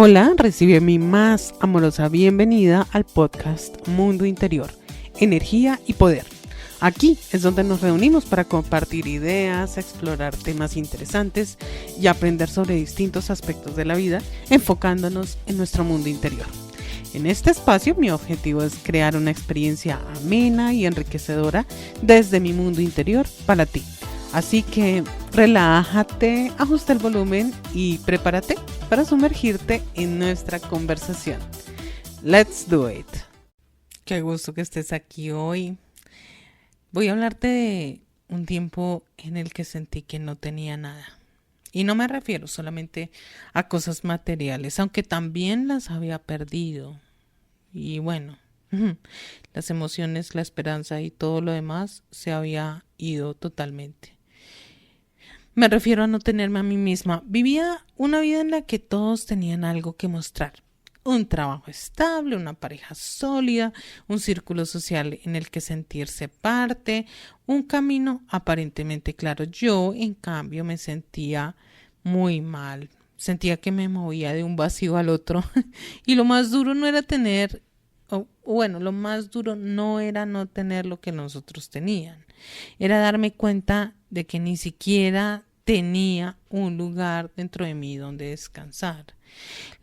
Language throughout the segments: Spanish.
Hola, recibe mi más amorosa bienvenida al podcast Mundo Interior, Energía y Poder. Aquí es donde nos reunimos para compartir ideas, explorar temas interesantes y aprender sobre distintos aspectos de la vida, enfocándonos en nuestro mundo interior. En este espacio mi objetivo es crear una experiencia amena y enriquecedora desde mi mundo interior para ti. Así que relájate, ajusta el volumen y prepárate para sumergirte en nuestra conversación. Let's do it. Qué gusto que estés aquí hoy. Voy a hablarte de un tiempo en el que sentí que no tenía nada. Y no me refiero solamente a cosas materiales, aunque también las había perdido. Y bueno, las emociones, la esperanza y todo lo demás se había ido totalmente. Me refiero a no tenerme a mí misma. Vivía una vida en la que todos tenían algo que mostrar. Un trabajo estable, una pareja sólida, un círculo social en el que sentirse parte, un camino aparentemente claro. Yo, en cambio, me sentía muy mal. Sentía que me movía de un vacío al otro. Y lo más duro no era lo más duro no era no tener lo que nosotros tenían. Era darme cuenta de que ni siquiera tenía un lugar dentro de mí donde descansar.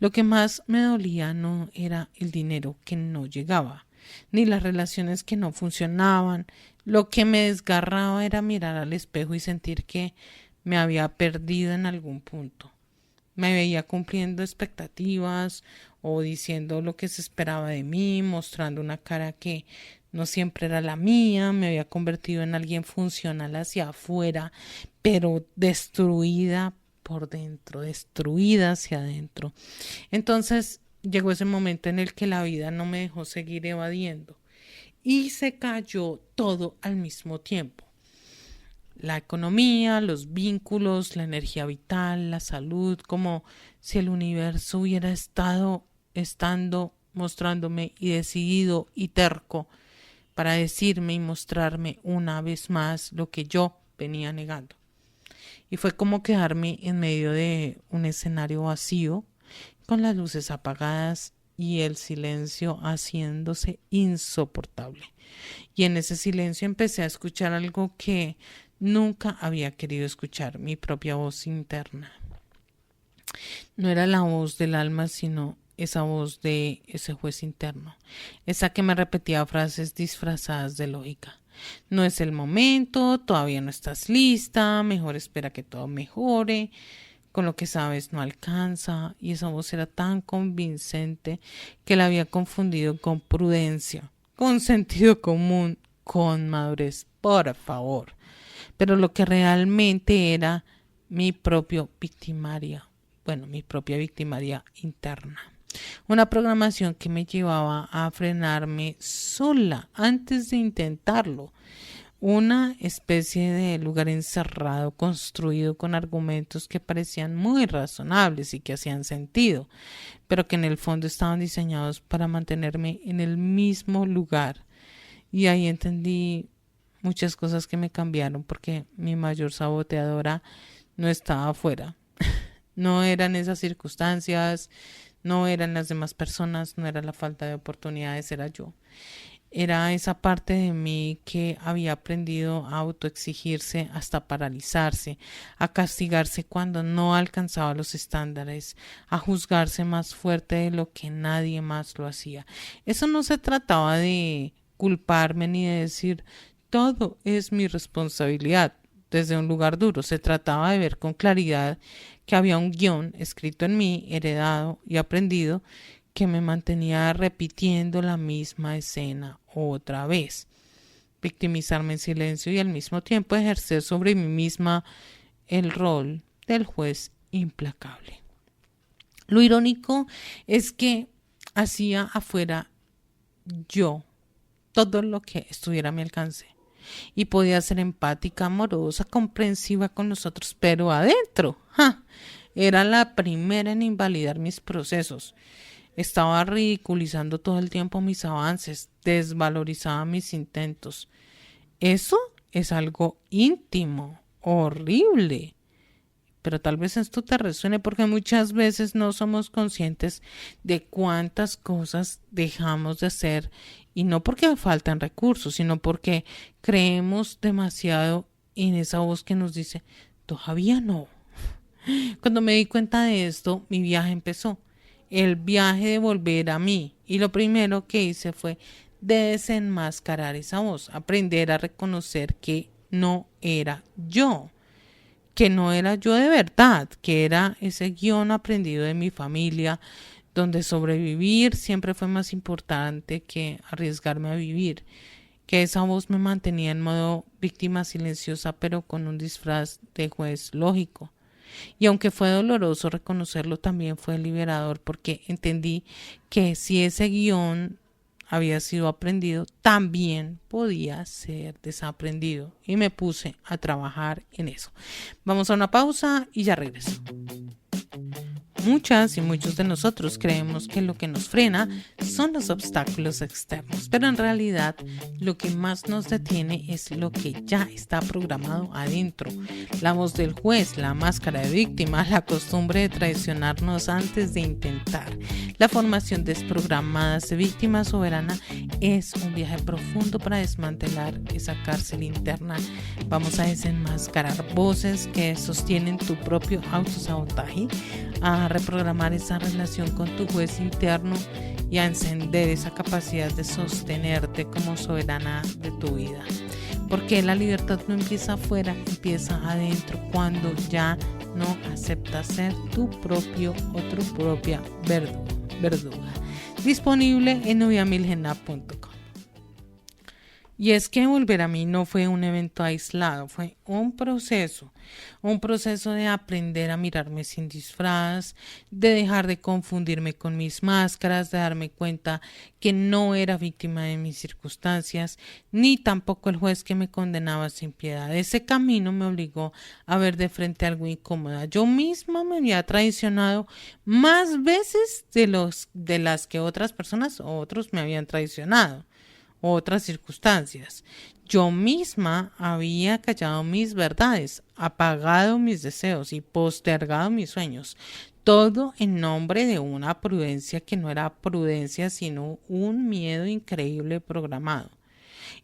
Lo que más me dolía no era el dinero que no llegaba, ni las relaciones que no funcionaban. Lo que me desgarraba era mirar al espejo y sentir que me había perdido en algún punto. Me veía cumpliendo expectativas o diciendo lo que se esperaba de mí, mostrando una cara que no siempre era la mía. Me había convertido en alguien funcional hacia afuera, pero destruida por dentro, destruida hacia adentro. Entonces llegó ese momento en el que la vida no me dejó seguir evadiendo y se cayó todo al mismo tiempo. La economía, los vínculos, la energía vital, la salud, como si el universo hubiera estando mostrándome y decidido y terco para decirme y mostrarme una vez más lo que yo venía negando. Y fue como quedarme en medio de un escenario vacío, con las luces apagadas y el silencio haciéndose insoportable. Y en ese silencio empecé a escuchar algo que nunca había querido escuchar, mi propia voz interna. No era la voz del alma, sino esa voz de ese juez interno, esa que me repetía frases disfrazadas de lógica. No es el momento, todavía no estás lista, mejor espera que todo mejore, con lo que sabes no alcanza. Y esa voz era tan convincente que la había confundido con prudencia, con sentido común, con madurez, por favor. Pero lo que realmente era mi propia victimaria interna. Una programación que me llevaba a frenarme sola antes de intentarlo. Una especie de lugar encerrado construido con argumentos que parecían muy razonables y que hacían sentido, pero que en el fondo estaban diseñados para mantenerme en el mismo lugar. Y ahí entendí muchas cosas que me cambiaron, porque mi mayor saboteadora no estaba afuera. No eran esas circunstancias, no eran las demás personas, no era la falta de oportunidades, era yo. Era esa parte de mí que había aprendido a autoexigirse hasta paralizarse, a castigarse cuando no alcanzaba los estándares, a juzgarse más fuerte de lo que nadie más lo hacía. Eso no se trataba de culparme ni de decir todo es mi responsabilidad desde un lugar duro. Se trataba de ver con claridad que había un guión escrito en mí, heredado y aprendido, que me mantenía repitiendo la misma escena otra vez. Victimizarme en silencio y al mismo tiempo ejercer sobre mí misma el rol del juez implacable. Lo irónico es que hacía afuera yo todo lo que estuviera a mi alcance y podía ser empática, amorosa, comprensiva con los otros, pero adentro, era la primera en invalidar mis procesos. Estaba ridiculizando todo el tiempo mis avances, desvalorizaba mis intentos. Eso es algo íntimo, horrible, pero tal vez esto te resuene porque muchas veces no somos conscientes de cuántas cosas dejamos de hacer y no porque faltan recursos, sino porque creemos demasiado en esa voz que nos dice, todavía no. Cuando me di cuenta de esto, mi viaje empezó. El viaje de volver a mí. Y lo primero que hice fue desenmascarar esa voz, aprender a reconocer que no era yo, que no era yo de verdad, que era ese guión aprendido de mi familia, donde sobrevivir siempre fue más importante que arriesgarme a vivir, que esa voz me mantenía en modo víctima silenciosa, pero con un disfraz de juez lógico. Y aunque fue doloroso reconocerlo, también fue liberador porque entendí que si ese guión había sido aprendido, también podía ser desaprendido. Y me puse a trabajar en eso. Vamos a una pausa y ya regreso. Muchas y muchos de nosotros creemos que lo que nos frena son los obstáculos externos, pero en realidad lo que más nos detiene es lo que ya está programado adentro. La voz del juez, la máscara de víctima, la costumbre de traicionarnos antes de intentar. La formación desprogramada de víctima soberana es un viaje profundo para desmantelar esa cárcel interna. Vamos a desenmascarar voces que sostienen tu propio autosabotaje, a reprogramar esa relación con tu juez interno y a encender esa capacidad de sostenerte como soberana de tu vida. Porque la libertad no empieza afuera, empieza adentro, cuando ya no aceptas ser tu propio o tu propia verduga. Disponible en noviamilgena.com. Y es que volver a mí no fue un evento aislado, fue un proceso de aprender a mirarme sin disfraz, de dejar de confundirme con mis máscaras, de darme cuenta que no era víctima de mis circunstancias, ni tampoco el juez que me condenaba sin piedad. Ese camino me obligó a ver de frente algo incómoda. Yo misma me había traicionado más veces de las que otras personas o otros me habían traicionado. Otras circunstancias. Yo misma había callado mis verdades, apagado mis deseos y postergado mis sueños. Todo en nombre de una prudencia que no era prudencia, sino un miedo increíble programado.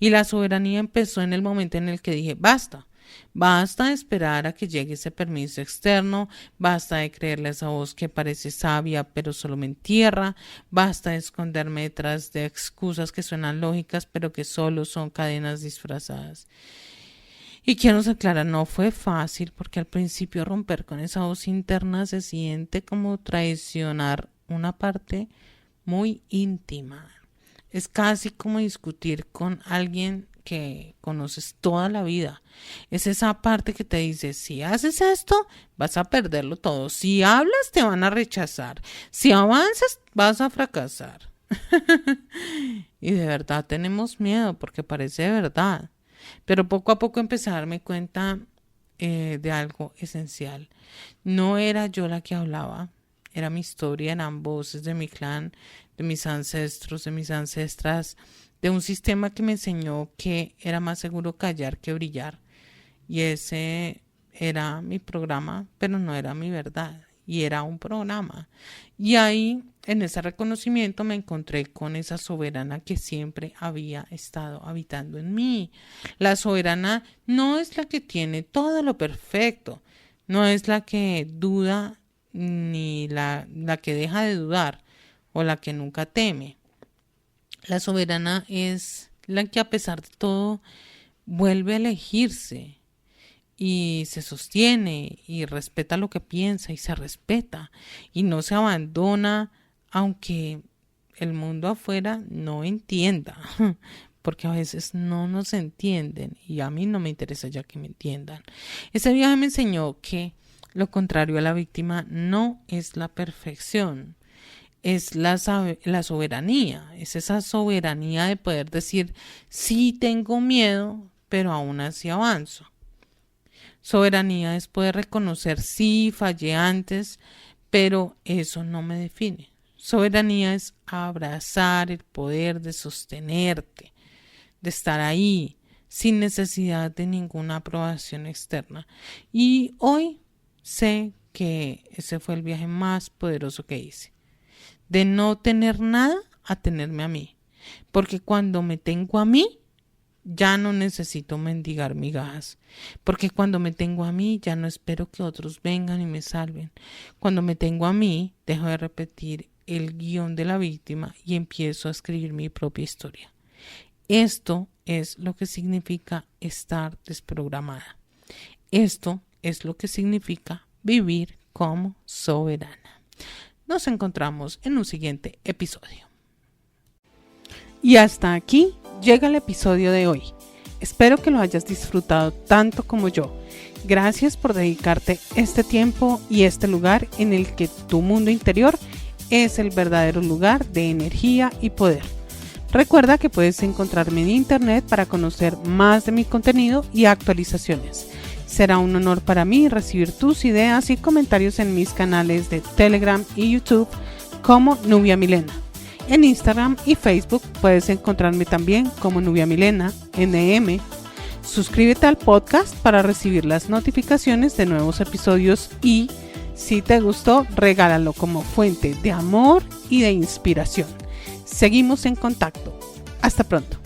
Y la soberanía empezó en el momento en el que dije, basta. Basta de esperar a que llegue ese permiso externo, basta de creerle a esa voz que parece sabia pero solo me entierra, basta de esconderme detrás de excusas que suenan lógicas pero que solo son cadenas disfrazadas. Y quiero aclarar, no fue fácil porque al principio romper con esa voz interna se siente como traicionar una parte muy íntima. Es casi como discutir con alguien que conoces toda la vida. Es esa parte que te dice, si haces esto, vas a perderlo todo. Si hablas, te van a rechazar. Si avanzas, vas a fracasar. Y de verdad tenemos miedo porque parece de verdad. Pero poco a poco empecé a darme cuenta de algo esencial. No era yo la que hablaba. Era mi historia, eran voces de mi clan, de mis ancestros, de mis ancestras, de un sistema que me enseñó que era más seguro callar que brillar. Y ese era mi programa, pero no era mi verdad. Y era un programa. Y ahí, en ese reconocimiento, me encontré con esa soberana que siempre había estado habitando en mí. La soberana no es la que tiene todo lo perfecto. No es la que duda ni la que deja de dudar o la que nunca teme. La soberana es la que a pesar de todo vuelve a elegirse y se sostiene y respeta lo que piensa y se respeta y no se abandona aunque el mundo afuera no entienda, porque a veces no nos entienden y a mí no me interesa ya que me entiendan. Ese viaje me enseñó que lo contrario a la víctima no es la perfección. Es la soberanía, es esa soberanía de poder decir, sí tengo miedo, pero aún así avanzo. Soberanía es poder reconocer, sí fallé antes, pero eso no me define. Soberanía es abrazar el poder de sostenerte, de estar ahí, sin necesidad de ninguna aprobación externa. Y hoy sé que ese fue el viaje más poderoso que hice. De no tener nada a tenerme a mí. Porque cuando me tengo a mí, ya no necesito mendigar migajas. Porque cuando me tengo a mí, ya no espero que otros vengan y me salven. Cuando me tengo a mí, dejo de repetir el guión de la víctima y empiezo a escribir mi propia historia. Esto es lo que significa estar desprogramada. Esto es lo que significa vivir como soberana. Nos encontramos en un siguiente episodio. Y hasta aquí llega el episodio de hoy. Espero que lo hayas disfrutado tanto como yo. Gracias por dedicarte este tiempo y este lugar en el que tu mundo interior es el verdadero lugar de energía y poder. Recuerda que puedes encontrarme en internet para conocer más de mi contenido y actualizaciones. Será un honor para mí recibir tus ideas y comentarios en mis canales de Telegram y YouTube como Nubia Milena. En Instagram y Facebook puedes encontrarme también como Nubia Milena NM. Suscríbete al podcast para recibir las notificaciones de nuevos episodios y, si te gustó, regálalo como fuente de amor y de inspiración. Seguimos en contacto. Hasta pronto.